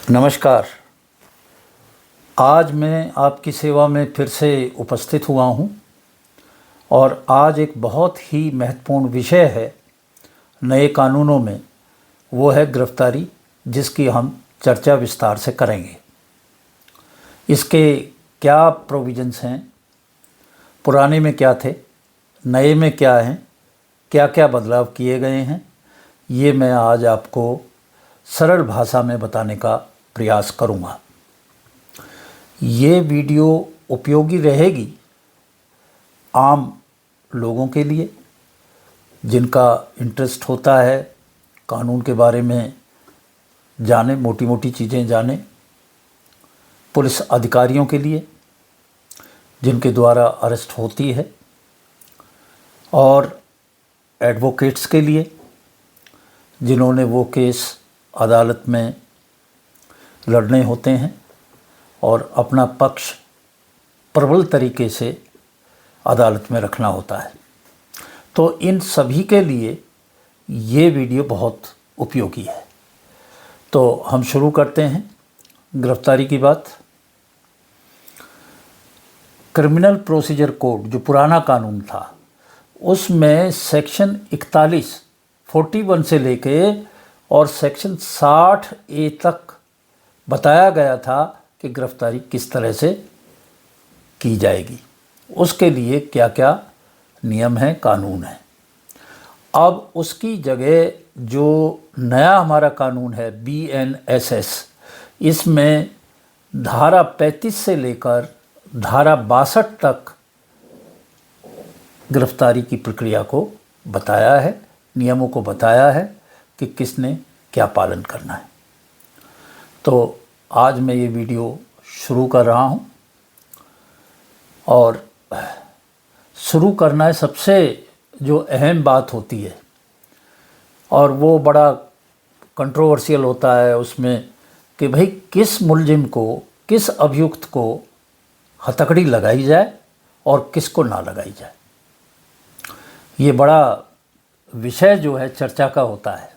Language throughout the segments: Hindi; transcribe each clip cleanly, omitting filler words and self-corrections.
नमस्कार। आज मैं आपकी सेवा में फिर से उपस्थित हुआ हूँ और आज एक बहुत ही महत्वपूर्ण विषय है नए कानूनों में, वो है गिरफ्तारी, जिसकी हम चर्चा विस्तार से करेंगे। इसके क्या प्रोविजंस हैं, पुराने में क्या थे, नए में क्या हैं, क्या क्या बदलाव किए गए हैं, ये मैं आज आपको सरल भाषा में बताने का प्रयास करूँगा। ये वीडियो उपयोगी रहेगी आम लोगों के लिए जिनका इंटरेस्ट होता है कानून के बारे में जाने, मोटी मोटी चीज़ें जाने, पुलिस अधिकारियों के लिए जिनके द्वारा अरेस्ट होती है, और एडवोकेट्स के लिए जिन्होंने वो केस अदालत में लड़ने होते हैं और अपना पक्ष प्रबल तरीके से अदालत में रखना होता है। तो इन सभी के लिए ये वीडियो बहुत उपयोगी है। तो हम शुरू करते हैं गिरफ्तारी की बात। क्रिमिनल प्रोसीजर कोड जो पुराना कानून था, उसमें सेक्शन 41 से लेके और सेक्शन 60A तक बताया गया था कि गिरफ्तारी किस तरह से की जाएगी, उसके लिए क्या क्या नियम हैं, कानून है। अब उसकी जगह जो नया हमारा कानून है BNSS, इसमें धारा 35 से लेकर धारा 62 तक गिरफ्तारी की प्रक्रिया को बताया है, नियमों को बताया है कि किसने क्या पालन करना है। तो आज मैं ये वीडियो शुरू कर रहा हूँ और शुरू करना है सबसे जो अहम बात होती है, और वो बड़ा कंट्रोवर्शियल होता है उसमें कि भाई किस मुलजिम को, किस अभियुक्त को हथकड़ी लगाई जाए और किसको ना लगाई जाए। ये बड़ा विषय जो है चर्चा का होता है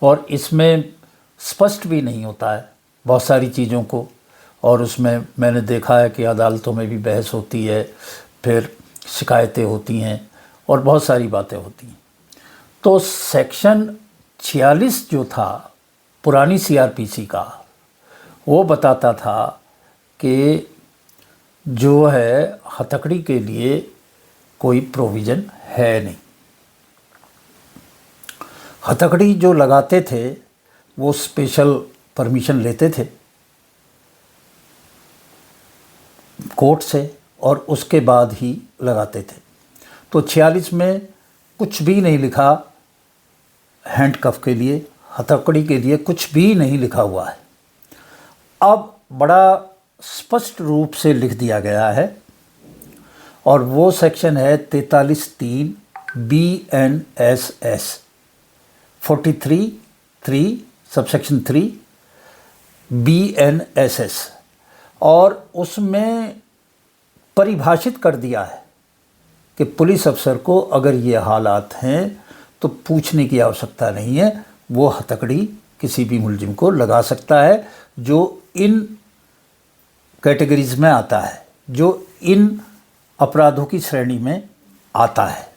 और इसमें स्पष्ट भी नहीं होता है बहुत सारी चीज़ों को, और उसमें मैंने देखा है कि अदालतों में भी बहस होती है, फिर शिकायतें होती हैं और बहुत सारी बातें होती हैं। तो सेक्शन 46 जो था पुरानी CRPC का, वो बताता था कि जो है हथकड़ी के लिए कोई प्रोविज़न है नहीं। हथकड़ी जो लगाते थे वो स्पेशल परमिशन लेते थे कोर्ट से और उसके बाद ही लगाते थे। तो 46 में कुछ भी नहीं लिखा हैंडकफ के लिए, हथकड़ी के लिए कुछ भी नहीं लिखा हुआ है। अब बड़ा स्पष्ट रूप से लिख दिया गया है और वो सेक्शन है 43(3) BNSS 43(3) सबसेक्शन 3 BNSS, और उसमें परिभाषित कर दिया है कि पुलिस अफसर को अगर ये हालात हैं तो पूछने की आवश्यकता नहीं है, वो हथकड़ी किसी भी मुलजिम को लगा सकता है जो इन कैटेगरीज में आता है, जो इन अपराधों की श्रेणी में आता है।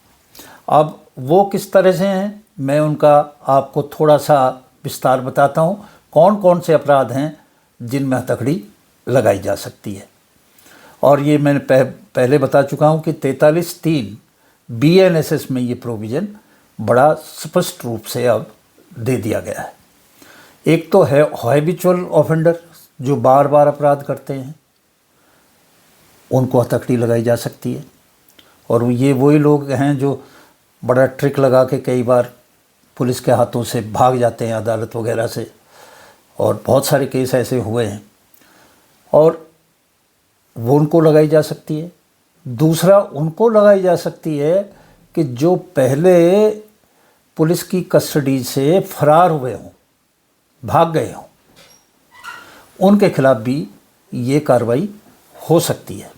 अब वो किस तरह से हैं, मैं उनका आपको थोड़ा सा विस्तार बताता हूँ। कौन कौन से अपराध हैं जिनमें हथकड़ी लगाई जा सकती है, और ये मैंने पहले बता चुका हूँ कि 43(3) BNSS में ये प्रोविज़न बड़ा स्पष्ट रूप से अब दे दिया गया है। एक तो है हैबिचुअल ऑफेंडर, जो बार बार अपराध करते हैं, उनको हथकड़ी लगाई जा सकती है। और ये वही लोग हैं जो बड़ा ट्रिक लगा के कई बार पुलिस के हाथों से भाग जाते हैं अदालत वगैरह से, और बहुत सारे केस ऐसे हुए हैं, और वो उनको लगाई जा सकती है। दूसरा उनको लगाई जा सकती है कि जो पहले पुलिस की कस्टडी से फरार हुए हों, भाग गए हों, उनके खिलाफ भी ये कार्रवाई हो सकती है।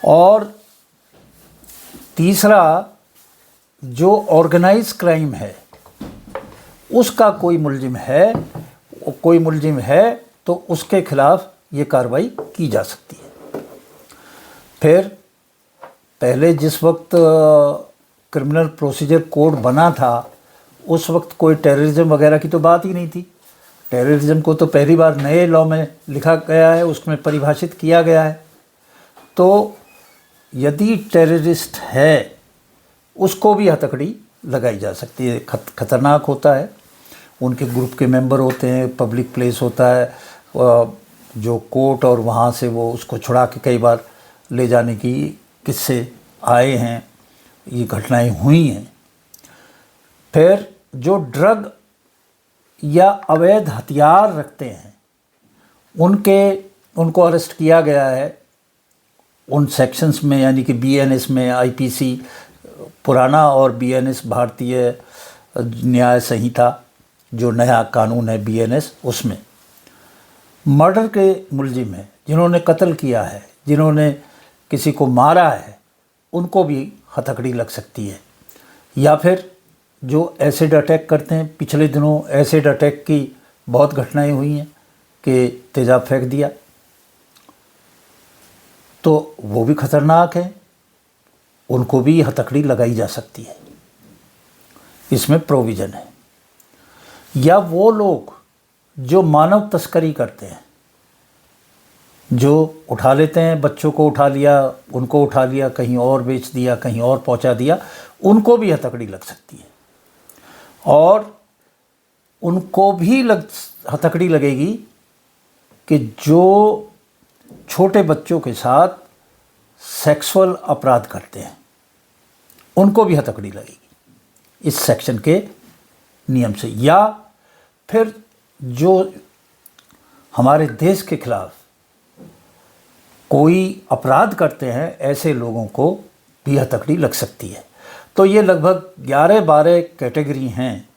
और तीसरा, जो ऑर्गेनाइज क्राइम है उसका कोई मुलजिम है, कोई मुलजिम है तो उसके खिलाफ ये कार्रवाई की जा सकती है। फिर पहले जिस वक्त क्रिमिनल प्रोसीजर कोड बना था उस वक्त कोई टेररिज्म वगैरह की तो बात ही नहीं थी। टेररिज्म को तो पहली बार नए लॉ में लिखा गया है, उसमें परिभाषित किया गया है। तो यदि टेररिस्ट है उसको भी हथकड़ी लगाई जा सकती है। खतरनाक होता है, उनके ग्रुप के मेंबर होते हैं, पब्लिक प्लेस होता है, जो कोर्ट और वहाँ से वो उसको छुड़ा के कई बार ले जाने की किस्से आए हैं, ये घटनाएं हुई हैं। फिर जो ड्रग या अवैध हथियार रखते हैं उनको अरेस्ट किया गया है उन सेक्शंस में, यानी कि बीएनएस में, आईपीसी पुराना और बीएनएस भारतीय न्याय संहिता जो नया कानून है बीएनएस, उसमें मर्डर के मुलजिम हैं, जिन्होंने कत्ल किया है, जिन्होंने किसी को मारा है, उनको भी हथकड़ी लग सकती है। या फिर जो एसिड अटैक करते हैं, पिछले दिनों एसिड अटैक की बहुत घटनाएं हुई हैं कि तेज़ाब फेंक दिया, तो वो भी खतरनाक है, उनको भी हथकड़ी लगाई जा सकती है, इसमें प्रोविज़न है। या वो लोग जो मानव तस्करी करते हैं, जो उठा लेते हैं, बच्चों को उठा लिया, उनको उठा लिया, कहीं और बेच दिया, कहीं और पहुंचा दिया, उनको भी हथकड़ी लग सकती है। और उनको भी हथकड़ी लगेगी कि जो छोटे बच्चों के साथ सेक्सुअल अपराध करते हैं, उनको भी हथकड़ी लगेगी इस सेक्शन के नियम से। या फिर जो हमारे देश के खिलाफ कोई अपराध करते हैं, ऐसे लोगों को भी हथकड़ी लग सकती है। तो ये लगभग 11-12 कैटेगरी हैं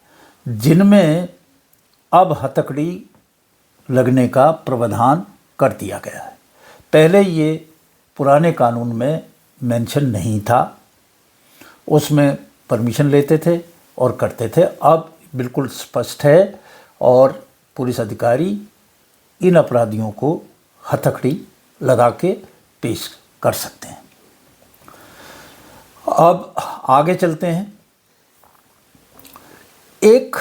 जिनमें अब हथकड़ी लगने का प्रावधान कर दिया गया है। पहले ये पुराने कानून में मेंशन नहीं था, उसमें परमिशन लेते थे और करते थे। अब बिल्कुल स्पष्ट है और पुलिस अधिकारी इन अपराधियों को हथकड़ी लगा के पेश कर सकते हैं। अब आगे चलते हैं। एक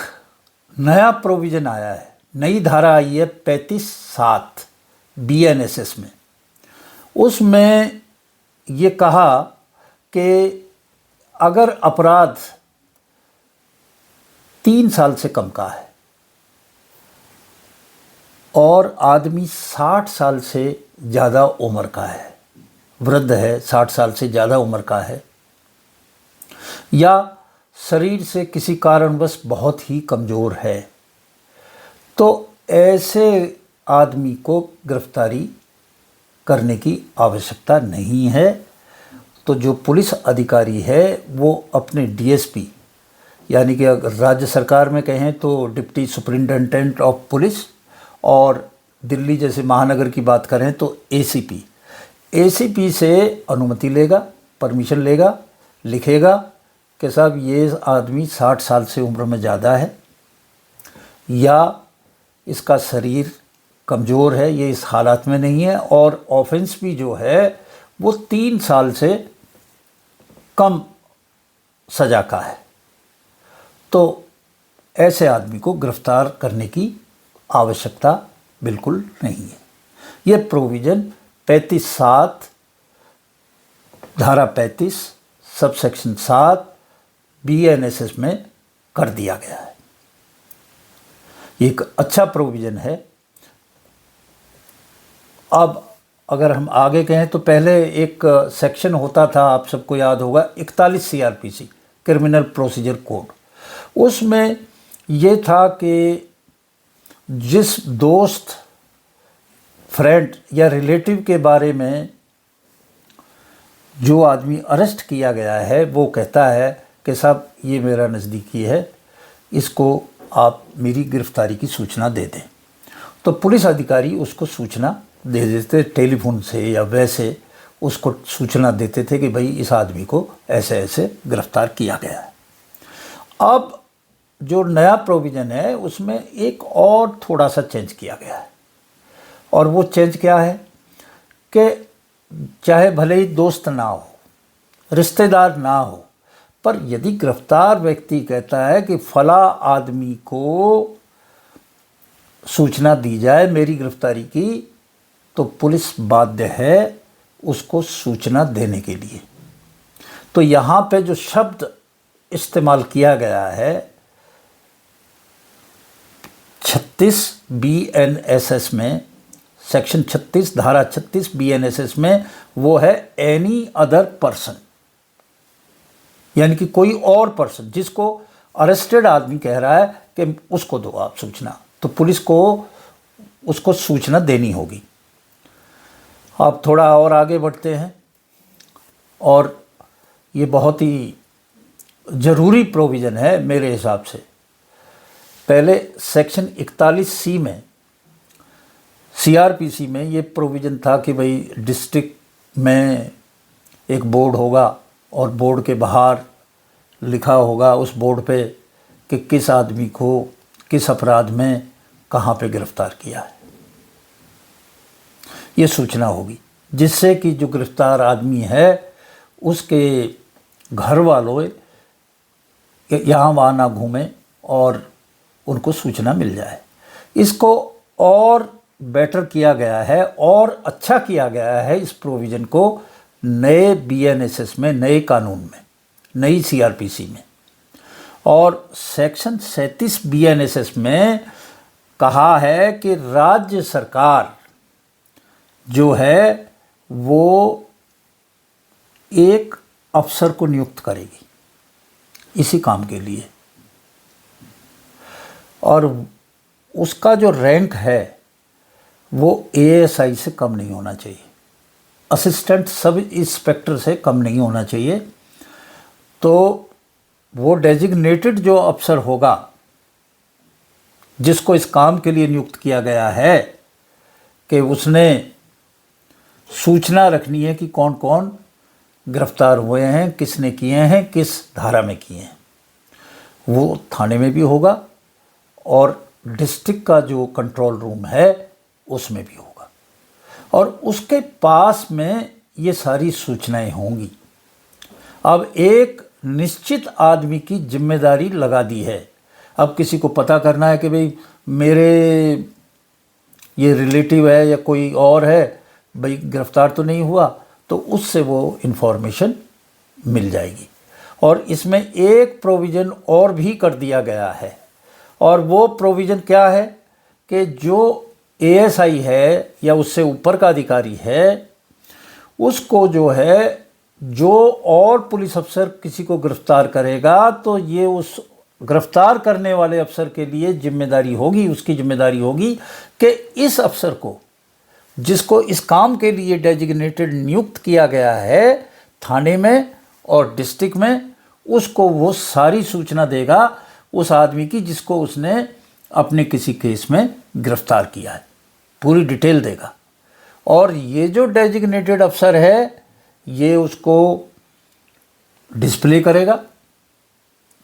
नया प्रोविज़न आया है, नई धारा आई है 35(7) बीएनएसएस में। उसमें ये कहा कि अगर अपराध 3 साल से कम का है और आदमी 60 साल से ज़्यादा उम्र का है, वृद्ध है, 60 साल से ज़्यादा उम्र का है, या शरीर से किसी कारणवश बहुत ही कमज़ोर है, तो ऐसे आदमी को गिरफ्तारी करने की आवश्यकता नहीं है। तो जो पुलिस अधिकारी है वो अपने डीएसपी, यानी कि अगर राज्य सरकार में कहें तो डिप्टी सुपरिटेंडेंट ऑफ पुलिस, और दिल्ली जैसे महानगर की बात करें तो एसीपी से अनुमति लेगा, परमिशन लेगा, लिखेगा कि साहब ये आदमी 60 साल से उम्र में ज़्यादा है, या इसका शरीर कमज़ोर है, ये इस हालात में नहीं है, और ऑफेंस भी जो है वो 3 साल से कम सज़ा का है, तो ऐसे आदमी को गिरफ्तार करने की आवश्यकता बिल्कुल नहीं है। ये प्रोविज़न 35(7) धारा 35 सबसेक्शन 7 बीएनएसएस में कर दिया गया है। एक अच्छा प्रोविज़न है। अब अगर हम आगे कहें तो पहले एक सेक्शन होता था, आप सबको याद होगा, 41 सीआरपीसी क्रिमिनल प्रोसीजर कोड। उसमें ये था कि जिस दोस्त, फ्रेंड या रिलेटिव के बारे में जो आदमी अरेस्ट किया गया है वो कहता है कि साहब ये मेरा नज़दीकी है, इसको आप मेरी गिरफ्तारी की सूचना दे दें, तो पुलिस अधिकारी उसको सूचना दे देते, टेलीफोन से या वैसे उसको सूचना देते थे कि भाई इस आदमी को ऐसे ऐसे गिरफ्तार किया गया है। अब जो नया प्रोविज़न है उसमें एक और थोड़ा सा चेंज किया गया है। और वो चेंज क्या है कि चाहे भले ही दोस्त ना हो, रिश्तेदार ना हो, पर यदि गिरफ्तार व्यक्ति कहता है कि फला आदमी को सूचना दी जाए मेरी गिरफ्तारी की, तो पुलिस बाध्य है उसको सूचना देने के लिए। तो यहाँ पे जो शब्द इस्तेमाल किया गया है 36 BNSS में, सेक्शन 36 धारा 36 BNSS में, वो है एनी अदर पर्सन, यानी कि कोई और पर्सन जिसको अरेस्टेड आदमी कह रहा है कि उसको दो आप सूचना, तो पुलिस को उसको सूचना देनी होगी। अब थोड़ा और आगे बढ़ते हैं, और ये बहुत ही ज़रूरी प्रोविज़न है मेरे हिसाब से। पहले सेक्शन 41C में CRPC में ये प्रोविज़न था कि भाई डिस्ट्रिक्ट में एक बोर्ड होगा और बोर्ड के बाहर लिखा होगा उस बोर्ड पे कि किस आदमी को किस अपराध में कहाँ पे गिरफ्तार किया है। ये सूचना होगी जिससे कि जो गिरफ्तार आदमी है उसके घर वालों यहाँ वहाँ ना घूमें और उनको सूचना मिल जाए। इसको और बेटर किया गया है और अच्छा किया गया है इस प्रोविज़न को नए BNSS में, नए कानून में, नई CRPC में। और सेक्शन 37 BNSS में कहा है कि राज्य सरकार जो है वो एक अफसर को नियुक्त करेगी इसी काम के लिए, और उसका जो रैंक है वो ASI से कम नहीं होना चाहिए, असिस्टेंट सब इंस्पेक्टर से कम नहीं होना चाहिए। तो वो डेजिग्नेटेड जो अफसर होगा जिसको इस काम के लिए नियुक्त किया गया है कि उसने सूचना रखनी है कि कौन कौन गिरफ्तार हुए हैं, किसने किए हैं, किस धारा में किए हैं, वो थाने में भी होगा और डिस्ट्रिक्ट का जो कंट्रोल रूम है उसमें भी होगा, और उसके पास में ये सारी सूचनाएं होंगी। अब एक निश्चित आदमी की जिम्मेदारी लगा दी है। अब किसी को पता करना है कि भाई मेरे ये रिलेटिव है या कोई और है, भाई गिरफ्तार तो नहीं हुआ, तो उससे वो इन्फॉर्मेशन मिल जाएगी। और इसमें एक प्रोविज़न और भी कर दिया गया है, और वो प्रोविज़न क्या है कि जो ASI है या उससे ऊपर का अधिकारी है उसको जो है, जो और पुलिस अफसर किसी को गिरफ्तार करेगा तो ये उस गिरफ्तार करने वाले अफसर के लिए जिम्मेदारी होगी, उसकी जिम्मेदारी होगी कि इस अफसर को जिसको इस काम के लिए डेजिग्नेटेड नियुक्त किया गया है थाने में और डिस्ट्रिक्ट में, उसको वो सारी सूचना देगा उस आदमी की जिसको उसने अपने किसी केस में गिरफ्तार किया है, पूरी डिटेल देगा। और ये जो डेजिग्नेटेड अफसर है ये उसको डिस्प्ले करेगा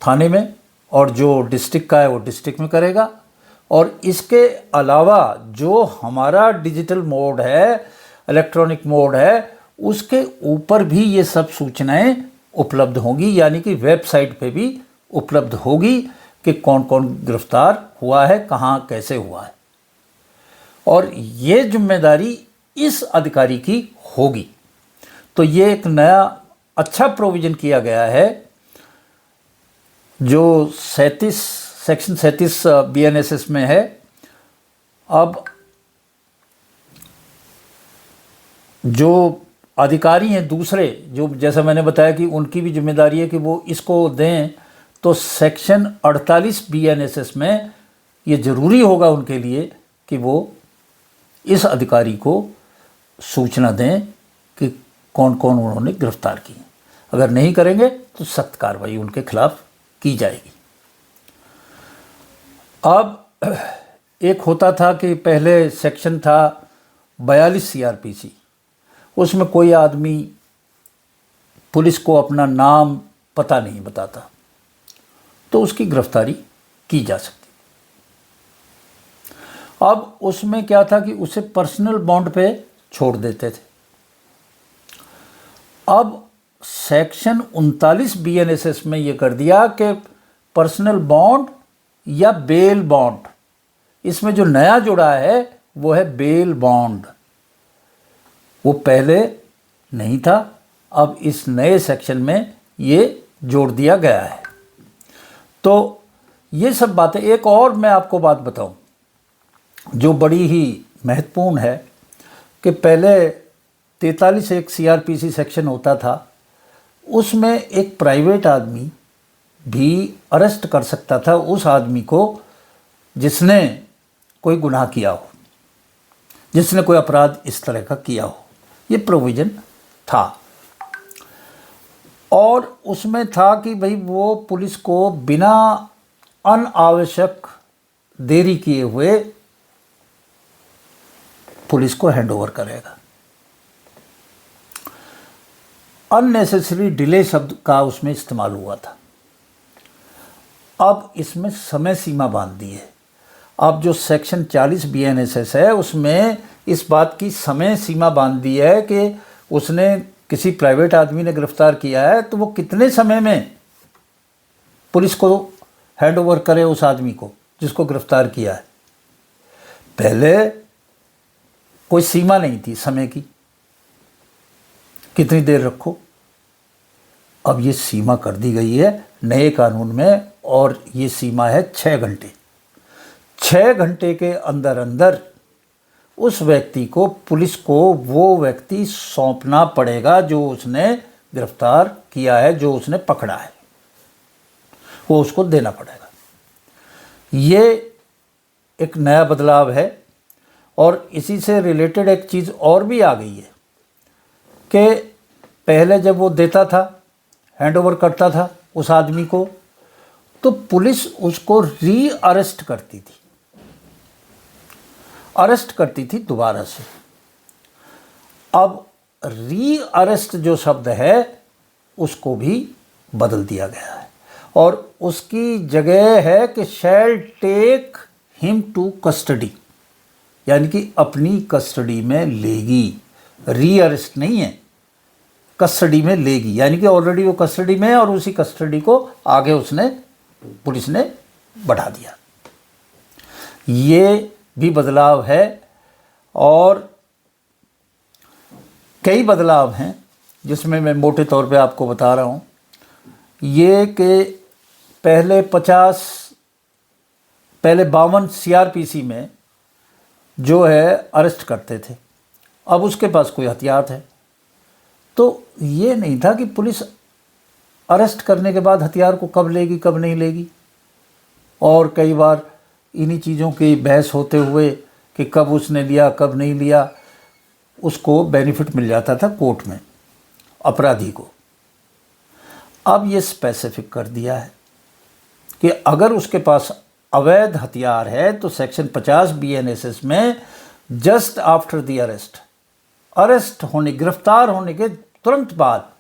थाने में, और जो डिस्ट्रिक्ट का है वो डिस्ट्रिक्ट में करेगा। और इसके अलावा जो हमारा डिजिटल मोड है, इलेक्ट्रॉनिक मोड है, उसके ऊपर भी ये सब सूचनाएं उपलब्ध होंगी, यानी कि वेबसाइट पे भी उपलब्ध होगी कि कौन कौन गिरफ्तार हुआ है, कहाँ कैसे हुआ है। और ये जिम्मेदारी इस अधिकारी की होगी। तो ये एक नया अच्छा प्रोविज़न किया गया है जो सेक्शन 37 BNSS में है। अब जो अधिकारी हैं दूसरे, जो जैसा मैंने बताया कि उनकी भी जिम्मेदारी है कि वो इसको दें, तो सेक्शन 48 BNSS में ये ज़रूरी होगा उनके लिए कि वो इस अधिकारी को सूचना दें कि कौन कौन उन्होंने गिरफ्तार की। अगर नहीं करेंगे तो सख्त कार्रवाई उनके खिलाफ की जाएगी। अब एक होता था कि पहले सेक्शन था 42 CRPC, उसमें कोई आदमी पुलिस को अपना नाम पता नहीं बताता तो उसकी गिरफ्तारी की जा सकती। अब उसमें क्या था कि उसे पर्सनल बॉन्ड पे छोड़ देते थे। अब सेक्शन 39 BNSS में ये कर दिया कि पर्सनल बॉन्ड या बेल बॉन्ड, इसमें जो नया जुड़ा है वो है बेल बॉन्ड। वो पहले नहीं था, अब इस नए सेक्शन में ये जोड़ दिया गया है। तो ये सब बातें, एक और मैं आपको बात बताऊं जो बड़ी ही महत्वपूर्ण है कि पहले 43 एक CRPC सेक्शन होता था, उसमें एक प्राइवेट आदमी भी अरेस्ट कर सकता था उस आदमी को जिसने कोई गुनाह किया हो, जिसने कोई अपराध इस तरह का किया हो। ये प्रोविज़न था। और उसमें था कि भाई वो पुलिस को बिना अनावश्यक देरी किए हुए पुलिस को हैंडओवर करेगा। अननेसेसरी डिले शब्द का उसमें इस्तेमाल हुआ था। अब इसमें समय सीमा बांध दी है। अब जो सेक्शन 40 BNSS है उसमें इस बात की समय सीमा बांध दी है कि उसने किसी प्राइवेट आदमी ने गिरफ्तार किया है तो वो कितने समय में पुलिस को हैंडओवर करे उस आदमी को जिसको गिरफ्तार किया है। पहले कोई सीमा नहीं थी समय की, कितनी देर रखो। अब ये सीमा कर दी गई है नए कानून में, और ये सीमा है 6 घंटे। 6 घंटे के अंदर अंदर उस व्यक्ति को, पुलिस को वो व्यक्ति सौंपना पड़ेगा जो उसने गिरफ्तार किया है, जो उसने पकड़ा है, वो उसको देना पड़ेगा। ये एक नया बदलाव है। और इसी से रिलेटेड एक चीज़ और भी आ गई है कि पहले जब वो देता था, हैंडओवर करता था उस आदमी को, तो पुलिस उसको री अरेस्ट करती थी, अरेस्ट करती थी दोबारा से। अब री अरेस्ट जो शब्द है उसको भी बदल दिया गया है और उसकी जगह है कि shall take him to custody, यानी कि अपनी कस्टडी में लेगी। री अरेस्ट नहीं है, कस्टडी में लेगी, यानी कि ऑलरेडी वो कस्टडी में है और उसी कस्टडी को आगे उसने, पुलिस ने बढ़ा दिया। ये भी बदलाव है। और कई बदलाव हैं जिसमें मैं मोटे तौर पे आपको बता रहा हूँ। ये कि पहले 52 CRPC में जो है अरेस्ट करते थे, अब उसके पास कोई हथियार है। तो ये नहीं था कि पुलिस अरेस्ट करने के बाद हथियार को कब लेगी कब नहीं लेगी, और कई बार इन्हीं चीज़ों की बहस होते हुए कि कब उसने लिया कब नहीं लिया, उसको बेनिफिट मिल जाता था कोर्ट में अपराधी को। अब ये स्पेसिफिक कर दिया है कि अगर उसके पास अवैध हथियार है तो सेक्शन 50 BNSS में जस्ट आफ्टर द अरेस्ट होने, गिरफ्तार होने के तुरंत बाद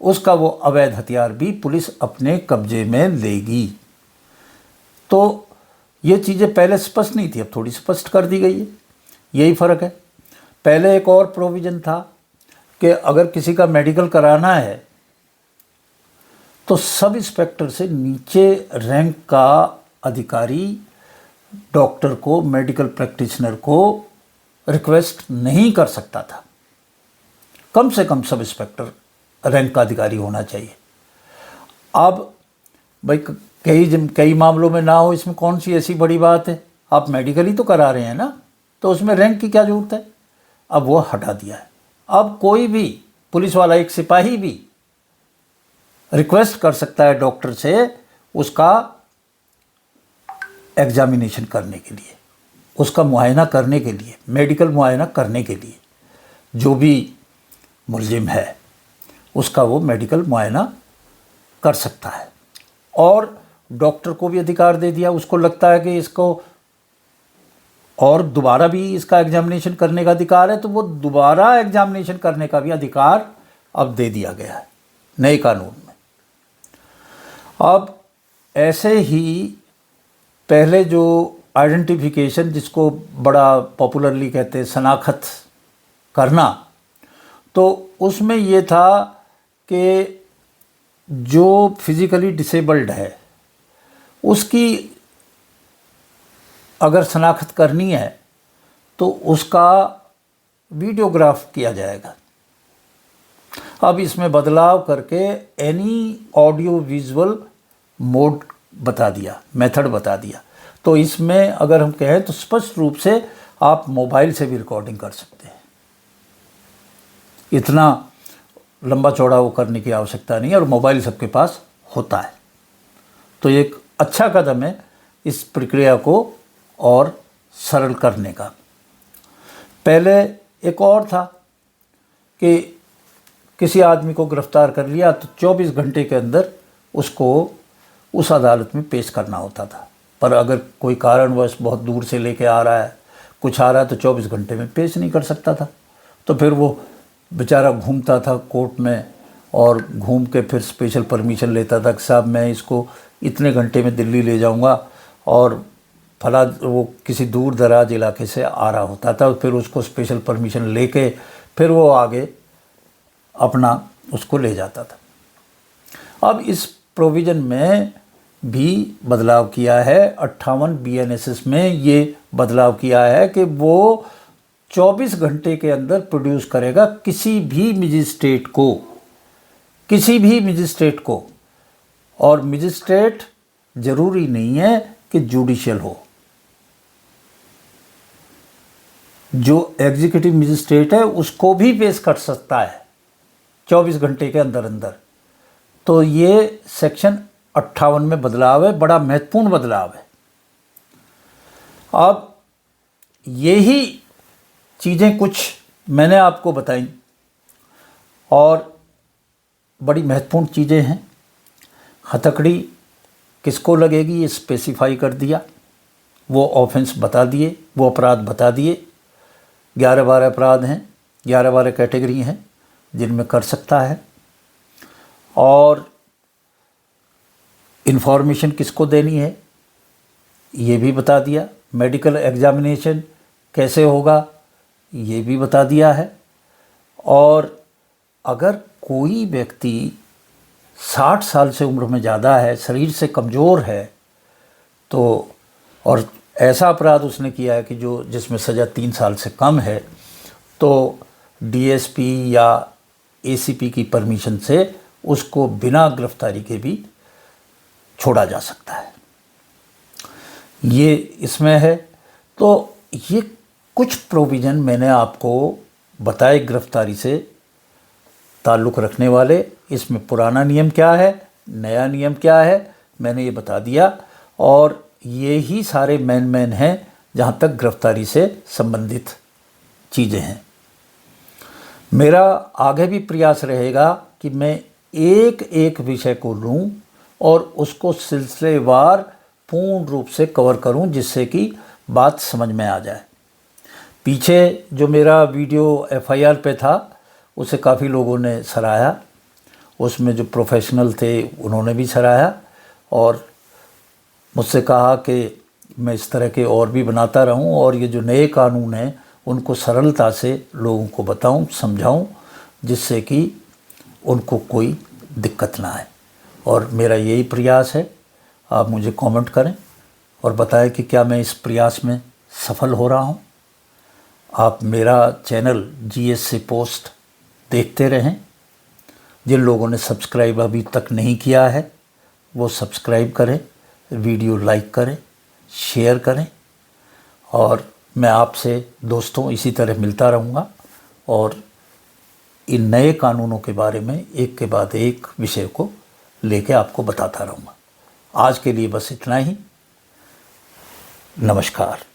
उसका वो अवैध हथियार भी पुलिस अपने कब्जे में लेगी। तो ये चीज़ें पहले स्पष्ट नहीं थी, अब थोड़ी स्पष्ट कर दी गई है। यही फ़र्क है। पहले एक और प्रोविज़न था कि अगर किसी का मेडिकल कराना है तो सब इंस्पेक्टर से नीचे रैंक का अधिकारी डॉक्टर को, मेडिकल प्रैक्टिशनर को रिक्वेस्ट नहीं कर सकता था। कम से कम सब इंस्पेक्टर रैंक का अधिकारी होना चाहिए। अब भाई कई मामलों में ना हो, इसमें कौन सी ऐसी बड़ी बात है, आप मेडिकल ही तो करा रहे हैं ना, तो उसमें रैंक की क्या ज़रूरत है। अब वो हटा दिया है। अब कोई भी पुलिस वाला, एक सिपाही भी रिक्वेस्ट कर सकता है डॉक्टर से उसका एग्जामिनेशन करने के लिए, उसका मुआयना करने के लिए, मेडिकल मुआयना करने के लिए। जो भी मुलजिम है उसका वो मेडिकल मुआयना कर सकता है। और डॉक्टर को भी अधिकार दे दिया, उसको लगता है कि इसको और दोबारा भी इसका एग्जामिनेशन करने का अधिकार है तो वो दोबारा एग्जामिनेशन करने का भी अधिकार अब दे दिया गया है नए कानून में। अब ऐसे ही पहले जो आइडेंटिफिकेशन, जिसको बड़ा पॉपुलरली कहते हैं शनाख्त करना, तो उसमें ये था कि जो फिज़िकली डिसेबल्ड है उसकी अगर शनाख्त करनी है तो उसका वीडियोग्राफ किया जाएगा। अब इसमें बदलाव करके एनी ऑडियो विजुअल मोड बता दिया, मेथड बता दिया। तो इसमें अगर हम कहें तो स्पष्ट रूप से आप मोबाइल से भी रिकॉर्डिंग कर सकते हैं, इतना लंबा चौड़ा वो करने की आवश्यकता नहीं है, और मोबाइल सबके पास होता है। तो एक अच्छा कदम है इस प्रक्रिया को और सरल करने का। पहले एक और था कि किसी आदमी को गिरफ्तार कर लिया तो 24 घंटे के अंदर उसको उस अदालत में पेश करना होता था। पर अगर कोई कारणवश बहुत दूर से लेके आ रहा है, कुछ आ रहा है, तो 24 घंटे में पेश नहीं कर सकता था। तो फिर वो बेचारा घूमता था कोर्ट में, और घूम के फिर स्पेशल परमिशन लेता था कि साहब मैं इसको इतने घंटे में दिल्ली ले जाऊंगा, और फला वो किसी दूर दराज इलाके से आ रहा होता था, फिर उसको स्पेशल परमिशन लेके फिर वो आगे अपना उसको ले जाता था। अब इस प्रोविज़न में भी बदलाव किया है। 58 BNSS में ये बदलाव किया है कि वो 24 घंटे के अंदर प्रोड्यूस करेगा किसी भी मजिस्ट्रेट को, और मजिस्ट्रेट ज़रूरी नहीं है कि जुडिशियल हो। जो एग्जीक्यूटिव मजिस्ट्रेट है उसको भी पेश कर सकता है 24 घंटे के अंदर अंदर। तो ये सेक्शन 58 में बदलाव है, बड़ा महत्वपूर्ण बदलाव है। अब यही चीज़ें कुछ मैंने आपको बताई, और बड़ी महत्वपूर्ण चीज़ें हैं। हथकड़ी किसको लगेगी ये स्पेसिफाई कर दिया, वो ऑफेंस बता दिए, वो अपराध बता दिए। 11-12 अपराध हैं, 11-12 कैटेगरी हैं जिनमें कर सकता है। और इन्फॉर्मेशन किसको देनी है ये भी बता दिया। मेडिकल एग्जामिनेशन कैसे होगा ये भी बता दिया है। और अगर कोई व्यक्ति 60 साल से उम्र में ज़्यादा है, शरीर से कमज़ोर है, तो और ऐसा अपराध उसने किया है कि जिसमें सज़ा 3 साल से कम है, तो DSP या ACP की परमिशन से उसको बिना गिरफ्तारी के भी छोड़ा जा सकता है। ये इसमें है। तो ये कुछ प्रोविज़न मैंने आपको बताए गिरफ्तारी से ताल्लुक़ रखने वाले। इसमें पुराना नियम क्या है, नया नियम क्या है, मैंने ये बता दिया। और ये ही सारे मेन हैं जहाँ तक गिरफ्तारी से संबंधित चीज़ें हैं। मेरा आगे भी प्रयास रहेगा कि मैं एक एक विषय को लूँ और उसको सिलसिलेवार पूर्ण रूप से कवर करूँ, जिससे कि बात समझ में आ जाए। पीछे जो मेरा वीडियो FIR पे था उसे काफ़ी लोगों ने सराहा, उसमें जो प्रोफेशनल थे उन्होंने भी सराहा, और मुझसे कहा कि मैं इस तरह के और भी बनाता रहूं, और ये जो नए कानून हैं उनको सरलता से लोगों को बताऊं, समझाऊं, जिससे कि उनको कोई दिक्कत ना आए। और मेरा यही प्रयास है। आप मुझे कमेंट करें और बताएं कि क्या मैं इस प्रयास में सफल हो रहा हूं। आप मेरा चैनल GSC पोस्ट देखते रहें। जिन लोगों ने सब्सक्राइब अभी तक नहीं किया है वो सब्सक्राइब करें, वीडियो लाइक करें, शेयर करें, और मैं आपसे दोस्तों इसी तरह मिलता रहूँगा और इन नए कानूनों के बारे में एक के बाद एक विषय को लेके आपको बताता रहूँगा। आज के लिए बस इतना ही। नमस्कार।